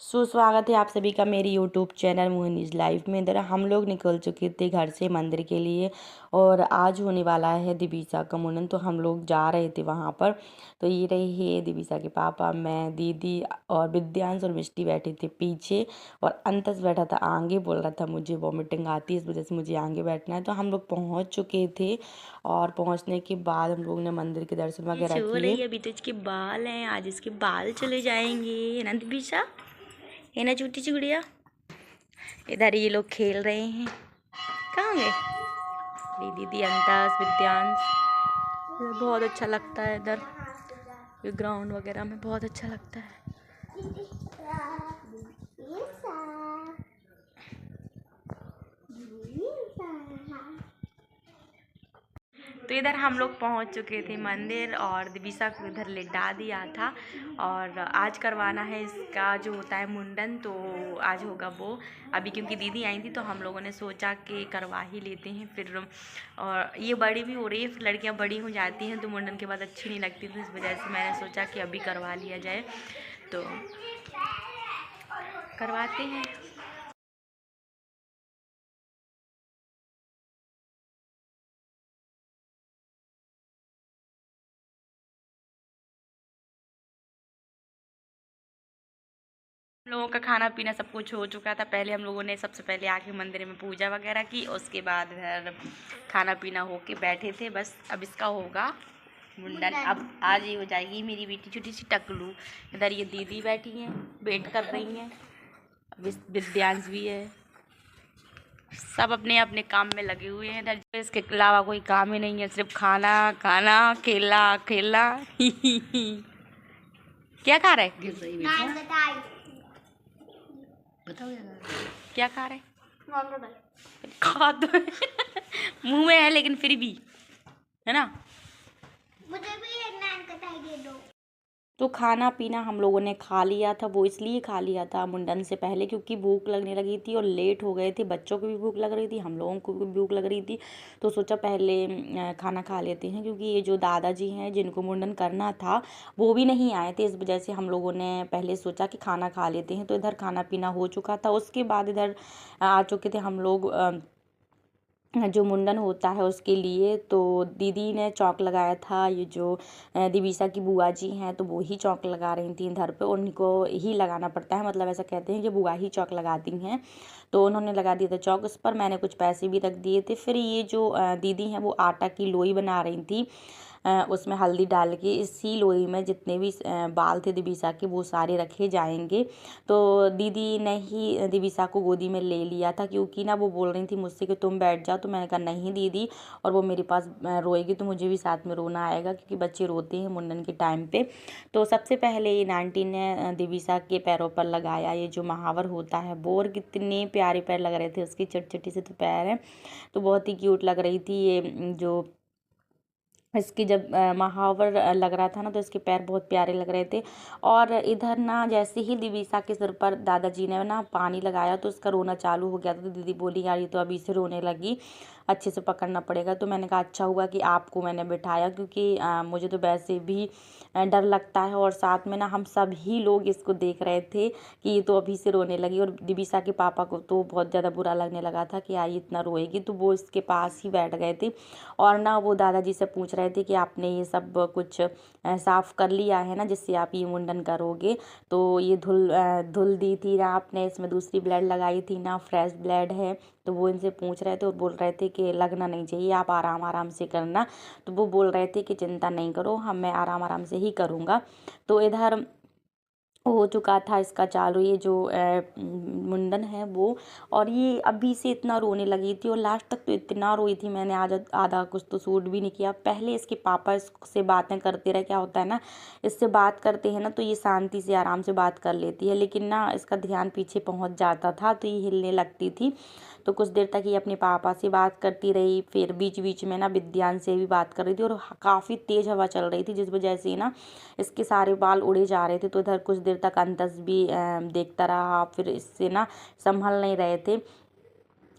सुस्वागत है आप सभी का मेरी यूट्यूब चैनल मोहिनीज लाइफ में। इधर हम लोग निकल चुके थे घर से मंदिर के लिए और आज होने वाला है दिविसा का मुंडन, तो हम लोग जा रहे थे वहाँ पर। तो ये रही है दिविसा के पापा, मैं, दीदी और विद्यांश और मिष्टी बैठे थे पीछे और अंतस बैठा था आगे। बोल रहा था मुझे वॉमिटिंग आती है, इस वजह से मुझे आगे बैठना है। तो हम लोग पहुँच चुके थे और पहुँचने के बाद हम लोग ने मंदिर के दर्शन वगैरह किए। अभी तो इसके बाल हैं, आज इसके बाल चले जाएंगे, है ना दिविसा? है ना छोटी सी गुड़िया? इधर ये लोग खेल रहे हैं। कहाँ गए दीदी, अंतास, विद्यांश? इधर बहुत अच्छा लगता है, इधर ये ग्राउंड वगैरह में बहुत अच्छा लगता है। तो इधर हम लोग पहुंच चुके थे मंदिर और दिविसा को इधर लिटा दिया था और आज करवाना है इसका जो होता है मुंडन। तो आज होगा वो अभी, क्योंकि दीदी आई थी तो हम लोगों ने सोचा कि करवा ही लेते हैं फिर। और ये बड़ी भी हो रही है, फिर लड़कियां बड़ी हो जाती हैं तो मुंडन के बाद अच्छी नहीं लगती, तो इस वजह से मैंने सोचा कि अभी करवा लिया जाए, तो करवाते हैं। लोगों का खाना पीना सब कुछ हो चुका था। पहले हम लोगों ने सबसे पहले आके मंदिर में पूजा वगैरह की, उसके बाद फिर खाना पीना हो के बैठे थे। बस अब इसका होगा मुंडन। अब आज ये हो जाएगी मेरी बेटी छोटी सी टकलू। इधर ये दीदी बैठी हैं, वेट कर रही हैं। विद्यांश भी है, सब अपने अपने काम में लगे हुए हैं। इधर इसके अलावा कोई काम ही नहीं है, सिर्फ खाना खाना, खेला खेला। क्या खा रहे बताओ, क्या खा रहे? खा तो मुंह में है लेकिन फिर भी, है ना? मुझे भी एक नान कटाई दे दो। तो खाना पीना हम लोगों ने खा लिया था। वो इसलिए खा लिया था मुंडन से पहले क्योंकि भूख लगने लगी थी और लेट हो गए थे। बच्चों को भी भूख लग रही थी, हम लोगों को भी भूख लग रही थी, तो सोचा पहले खाना खा लेते हैं। क्योंकि ये जो दादाजी हैं जिनको मुंडन करना था वो भी नहीं आए थे, इस वजह से हम लोगों ने पहले सोचा कि खाना खा लेते हैं। तो इधर खाना पीना हो चुका था, उसके बाद इधर आ चुके थे हम लोग जो मुंडन होता है उसके लिए। तो दीदी ने चौक लगाया था, ये जो दिविसा की बुआ जी हैं तो वो ही चौक लगा रही थी इधर पे, उनको ही लगाना पड़ता है, मतलब ऐसा कहते हैं कि बुआ ही चौक लगाती हैं। तो उन्होंने लगा दिया था चौक, उस पर मैंने कुछ पैसे भी रख दिए थे। फिर ये जो दीदी हैं वो आटा की लोई बना रही थी, उसमें हल्दी डाल के इसी लोई में जितने भी बाल थे दिविसा के वो सारे रखे जाएंगे। तो दीदी ने ही दिविसा को गोदी में ले लिया था, क्योंकि ना वो बोल रही थी मुझसे कि तुम बैठ जाओ। तो मैंने कहा नहीं दीदी, और वो मेरे पास रोएगी तो मुझे भी साथ में रोना आएगा, क्योंकि बच्चे रोते हैं मुंडन के टाइम पे। तो सबसे पहले ये आंटी ने दिविसा के पैरों पर लगाया ये जो महावर होता है वो, और कितने प्यारे पैर लग रहे थे उसके, छोटे से तो पैर हैं, तो बहुत ही क्यूट लग रही थी ये जो इसकी जब महावर लग रहा था ना, तो इसके पैर बहुत प्यारे लग रहे थे। और इधर ना जैसे ही दिविसा के सिर पर दादाजी ने ना पानी लगाया तो उसका रोना चालू हो गया था। तो दीदी बोली यार ये तो अभी से रोने लगी, अच्छे से पकड़ना पड़ेगा। तो मैंने कहा अच्छा हुआ कि आपको मैंने बिठाया, क्योंकि मुझे तो वैसे भी डर लगता है। और साथ में ना हम सब ही लोग इसको देख रहे थे कि ये तो अभी से रोने लगी। और दिविसा के पापा को तो बहुत ज़्यादा बुरा लगने लगा था कि आई इतना रोएगी, तो वो इसके पास ही बैठ गए थे। और ना वो दादाजी से पूछ रहे थे कि आपने ये सब कुछ साफ़ कर लिया है ना, जिससे आप ये मुंडन करोगे। तो ये धुल दी थी ना आपने, इसमें दूसरी ब्लेड लगाई थी ना, फ्रेश ब्लेड है। तो वो इनसे पूछ रहे थे और बोल रहे थे कि लगना नहीं चाहिए, आप आराम आराम से करना। तो वो बोल रहे थे कि चिंता नहीं करो, मैं आराम आराम से ही करूँगा। तो इधर हो चुका था इसका चालू, ये जो मुंडन है वो। और ये अभी से इतना रोने लगी थी और लास्ट तक तो इतना रोई थी, मैंने आज आधा कुछ तो शूट भी नहीं किया। पहले इसके पापा इससे बातें करते रहे, क्या होता है ना, इससे बात करते हैं ना तो ये शांति से आराम से बात कर लेती है, लेकिन ना इसका ध्यान पीछे पहुंच जाता था तो ये हिलने लगती थी। तो कुछ देर तक ये अपने पापा से बात करती रही, फिर बीच बीच में ना विद्यांश से भी बात कर रही थी। और काफ़ी तेज़ हवा चल रही थी, जिस वजह से ना इसके सारे बाल उड़े जा रहे थे। तो इधर कुछ देर तक अंतस भी देखता रहा, फिर इससे ना संभल नहीं रहे थे।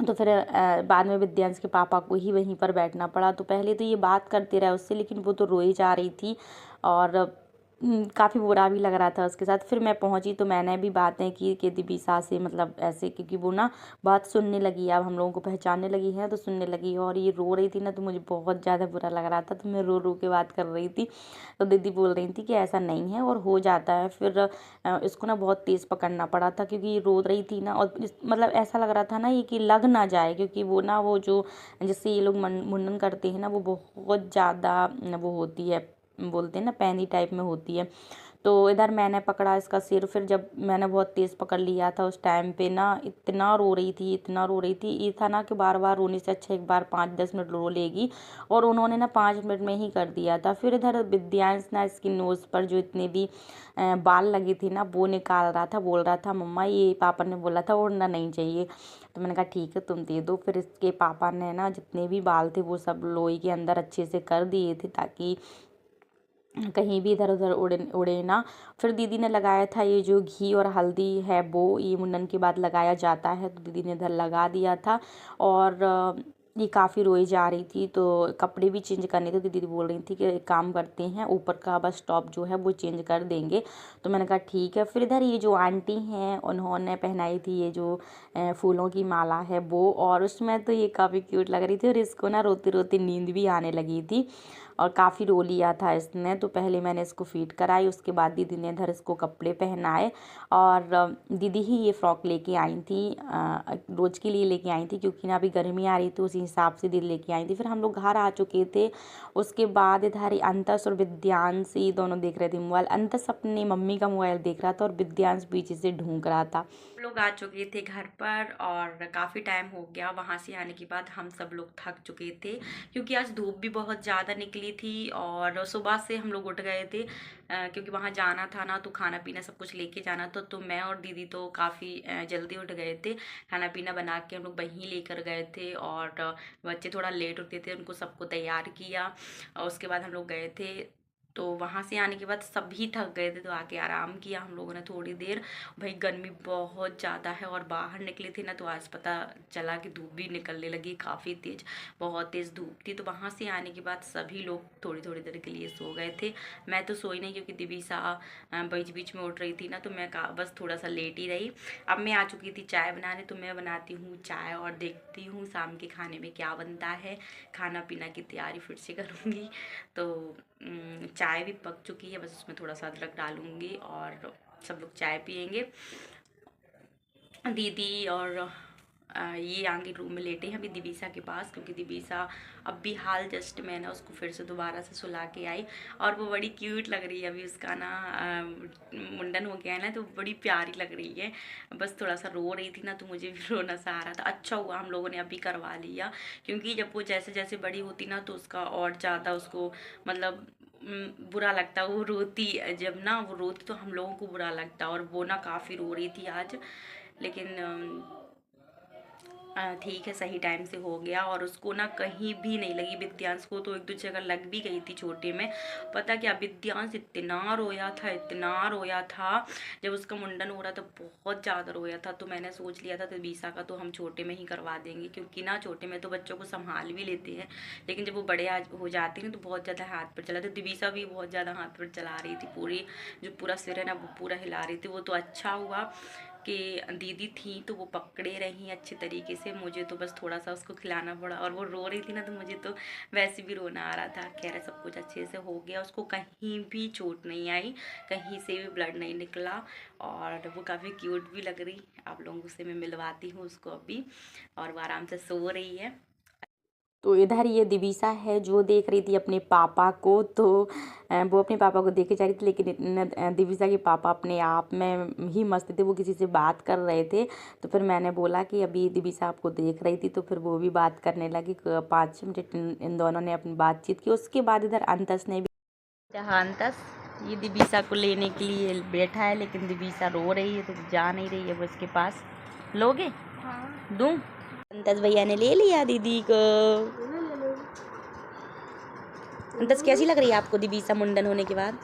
तो फिर बाद में विद्यांश के पापा को ही वहीं पर बैठना पड़ा। तो पहले तो ये बात करते रहे उससे, लेकिन वो तो रोई जा रही थी। और काफ़ी बुरा भी लग रहा था उसके साथ। फिर मैं पहुंची तो मैंने भी बातें की कि दिबिसा से, मतलब ऐसे, क्योंकि वो ना बात सुनने लगी, अब हम लोगों को पहचानने लगी है तो सुनने लगी, और ये रो रही थी ना तो मुझे बहुत ज़्यादा बुरा लग रहा था, तो मैं रो रो के बात कर रही थी। तो दीदी बोल रही थी कि ऐसा नहीं है और हो जाता है। फिर इसको ना बहुत तेज़ पकड़ना पड़ा था क्योंकि ये रो रही थी ना, और मतलब ऐसा लग रहा था ना ये कि लग ना जाए, क्योंकि वो ना, वो जो जिससे ये लोग मुंडन करते हैं ना, वो बहुत ज़्यादा वो होती है, बोलते हैं ना पैनी टाइप में होती है। तो इधर मैंने पकड़ा इसका सिर, फिर जब मैंने बहुत तेज़ पकड़ लिया था उस टाइम पे ना, इतना रो रही थी, इतना रो रही थी। ये था ना कि बार बार रोने से अच्छा एक बार 5-10 मिनट रो लेगी, और उन्होंने ना 5 मिनट में ही कर दिया था। फिर इधर विद्यांश ना इसकी नोज़ पर जो इतने भी बाल लगे थे ना वो निकाल रहा था, बोल रहा था मम्मा ये पापा ने बोला था उड़ना नहीं चाहिए। तो मैंने कहा ठीक है तुम दे दो। फिर इसके पापा ने ना जितने भी बाल थे वो सब लोई के अंदर अच्छे से कर दिए थे ताकि कहीं भी इधर उधर उड़े उड़े ना। फिर दीदी ने लगाया था ये जो घी और हल्दी है वो, ये मुंडन के बाद लगाया जाता है, तो दीदी ने इधर लगा दिया था। और ये काफ़ी रोई जा रही थी, तो कपड़े भी चेंज करने थे, तो दीदी बोल रही थी कि एक काम करते हैं, ऊपर का बस टॉप जो है वो चेंज कर देंगे। तो मैंने कहा ठीक है। फिर इधर ये जो आंटी हैं उन्होंने पहनाई थी ये जो फूलों की माला है वो, और उसमें तो ये काफ़ी क्यूट लग रही थी, और इसको ना रोती रोती नींद भी आने लगी थी और काफ़ी रो लिया था इसने। तो पहले मैंने इसको फीड कराई, उसके बाद दीदी ने इधर इसको कपड़े पहनाए, और दीदी ही ये फ़्रॉक लेके आई थी, रोज़ के लिए लेके आई थी, क्योंकि ना अभी गर्मी आ रही थी, उसी हिसाब से दीदी लेके आई थी। फिर हम लोग घर आ चुके थे। उसके बाद इधर अंतस और विद्यांश ये दोनों देख रहे थे मोबाइल। अंतस अपनी मम्मी का मोबाइल देख रहा था और विद्यांश पीछे से ढूंढ रहा था। लोग आ चुके थे घर पर और काफ़ी टाइम हो गया। वहाँ से आने के बाद हम सब लोग थक चुके थे क्योंकि आज धूप भी बहुत ज़्यादा निकली थी और सुबह से हम लोग उठ गए थे क्योंकि वहाँ जाना था ना, तो खाना पीना सब कुछ लेके जाना था। तो मैं और दीदी तो काफ़ी जल्दी उठ गए थे। खाना पीना बना के हम लोग वहीं लेकर गए थे और बच्चे थोड़ा लेट उठते थे, उनको सबको तैयार किया और उसके बाद हम लोग गए थे। तो वहाँ से आने के बाद सभी थक गए थे, तो आके आराम किया हम लोगों ने थोड़ी देर। भाई गर्मी बहुत ज़्यादा है और बाहर निकले थे ना तो आज पता चला कि धूप भी निकलने लगी काफ़ी तेज़, बहुत तेज़ धूप थी। तो वहाँ से आने के बाद सभी लोग थोड़ी थोड़ी देर के लिए सो गए थे। मैं तो सोई नहीं क्योंकि दिबिसा बीच बीच में उठ रही थी ना, तो मैं बस थोड़ा सा लेट ही रही। अब मैं आ चुकी थी चाय बनाने, तो मैं बनाती हूँ चाय और देखती हूँ शाम के खाने में क्या बनता है। खाना पीना की तैयारी फिर से करूँगी। तो चाय भी पक चुकी है, बस उसमें थोड़ा सा अदरक डालूँगी और सब लोग चाय पियेंगे। दीदी और ये आगे रूम में लेटे हैं अभी दिबिसा के पास, क्योंकि दिबिसा अब भी हाल जस्ट मैंने उसको फिर से दोबारा से सुला के आई और वो बड़ी क्यूट लग रही है। अभी उसका ना मुंडन हो गया है ना, तो बड़ी प्यारी लग रही है। बस थोड़ा सा रो रही थी ना, तो मुझे भी रोना सा आ रहा था। अच्छा हुआ हम लोगों ने अभी करवा लिया, क्योंकि जब वो जैसे जैसे बड़ी होती ना तो उसका और ज़्यादा उसको मतलब बुरा लगता। वो रोती, जब ना वो रोती तो हम लोगों को बुरा लगता, और वो ना काफ़ी रो रही थी आज। लेकिन ठीक है, सही टाइम से हो गया और उसको ना कहीं भी नहीं लगी। विद्यांश को तो एक दो जगह लग भी गई थी छोटे में। पता क्या, विद्यांश इतना रोया था, इतना रोया था। जब उसका मुंडन हो रहा था बहुत ज़्यादा रोया था। तो मैंने सोच लिया था दिबिसा का तो हम छोटे में ही करवा देंगे, क्योंकि ना छोटे में तो बच्चों को संभाल भी लेते हैं, लेकिन जब वो बड़े हो जाते हैं तो बहुत ज़्यादा हाथ पर चलाते। दिबिसा भी बहुत ज़्यादा हाथ पर चला रही थी, पूरी जो पूरा सिर है ना वो पूरा हिला रही थी। वो तो अच्छा हुआ कि दीदी थी तो वो पकड़े रही अच्छे तरीके से। मुझे तो बस थोड़ा सा उसको खिलाना पड़ा, और वो रो रही थी ना तो मुझे तो वैसे भी रोना आ रहा था। खैर सब कुछ अच्छे से हो गया, उसको कहीं भी चोट नहीं आई, कहीं से भी ब्लड नहीं निकला और वो काफ़ी क्यूट भी लग रही। आप लोगों से मैं मिलवाती हूँ उसको अभी, और वो आराम से सो रही है। तो इधर ये दिबिसा है जो देख रही थी अपने पापा को, तो वो अपने पापा को देखे जा रही थी, लेकिन दिबिसा के पापा अपने आप में ही मस्त थे, वो किसी से बात कर रहे थे। तो फिर मैंने बोला कि अभी दिबिसा आपको देख रही थी, तो फिर वो भी बात करने लगी। 5 मिनट इन दोनों ने अपनी बातचीत की। उसके बाद इधर अंतस ने भी, जहाँ अंतस ये दिबिसा को लेने के लिए बैठा है, लेकिन दिबिसा रो रही है तो जा नहीं रही है वो उसके पास। लोगे? हाँ। दूँ? अंतस भैया ने ले लिया दीदी को। अंतस कैसी लग रही है आपको दिबिसा मुंडन होने के बाद?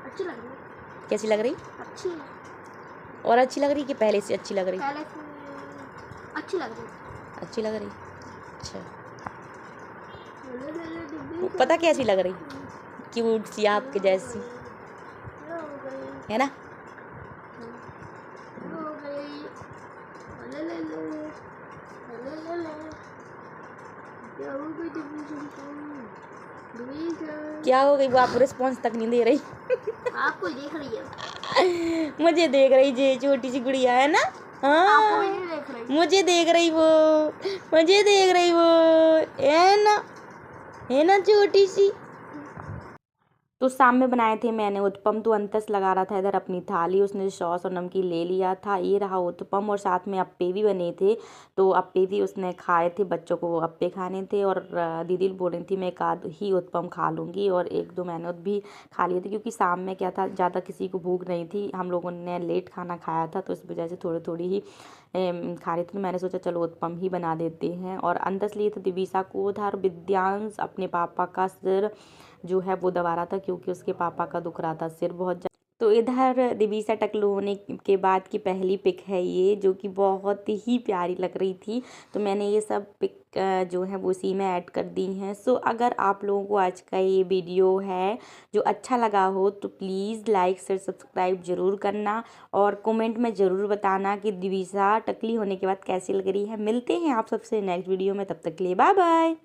अच्छी लग रही। कैसी लग रही? अच्छी। और अच्छी लग रही कि पहले से अच्छी लग रही? पहले से अच्छी लग रही। अच्छी लग रही। अच्छा, पता कैसी लग रही? क्यूट सी आपके जैसी। है ना। हो गई। ले ले ले ले ले ले क्या हो गई डिवीजन को डिवीजन क्या हो गई, वो आपको रिस्पॉन्स तक नहीं दे रही। आपको देख रही है मुझे देख रही जी, छोटी सी गुड़िया है ना। आपको भी हाँ नहीं देख रही मुझे देख रही वो, मुझे देख रही वो, है ना छोटी सी। तो शाम में बनाए थे मैंने उत्पम, तो अंतस लगा रहा था इधर अपनी थाली, उसने सॉस और नमकीन ले लिया था। ये रहा उत्पम, और साथ में अप्पे भी बने थे, तो अप्पे भी उसने खाए थे, बच्चों को वो अप्पे खाने थे। और दीदी बोल रही थी मैं एक आध ही उत्पम खा लूँगी, और एक दो मैंने भी खा लिए थे, क्योंकि शाम में क्या था, ज़्यादा किसी को भूख नहीं थी, हम लोगों ने लेट खाना खाया था, तो इस वजह से थोड़ी थोड़ी ही खा रही थी। तो मैंने सोचा चलो उत्पम ही बना देते हैं। और अंदस लिए थे दिविसा को उधर, विद्यांश अपने पापा का सिर जो है वो दबा रहा था, क्योंकि उसके पापा का दुख रहा था सिर बहुत ज़्यादा। तो इधर दिविसा टकलू होने के बाद की पहली पिक है ये, जो कि बहुत ही प्यारी लग रही थी। तो मैंने ये सब पिक जो है वो उसी में ऐड कर दी हैं। सो अगर आप लोगों को आज का ये वीडियो है जो अच्छा लगा हो, तो प्लीज़ लाइक शेयर सब्सक्राइब ज़रूर करना, और कमेंट में ज़रूर बताना कि दिविसा टकली होने के बाद कैसी लग रही है। मिलते हैं आप सबसे नेक्स्ट वीडियो में, तब तक के लिए बाय बाय।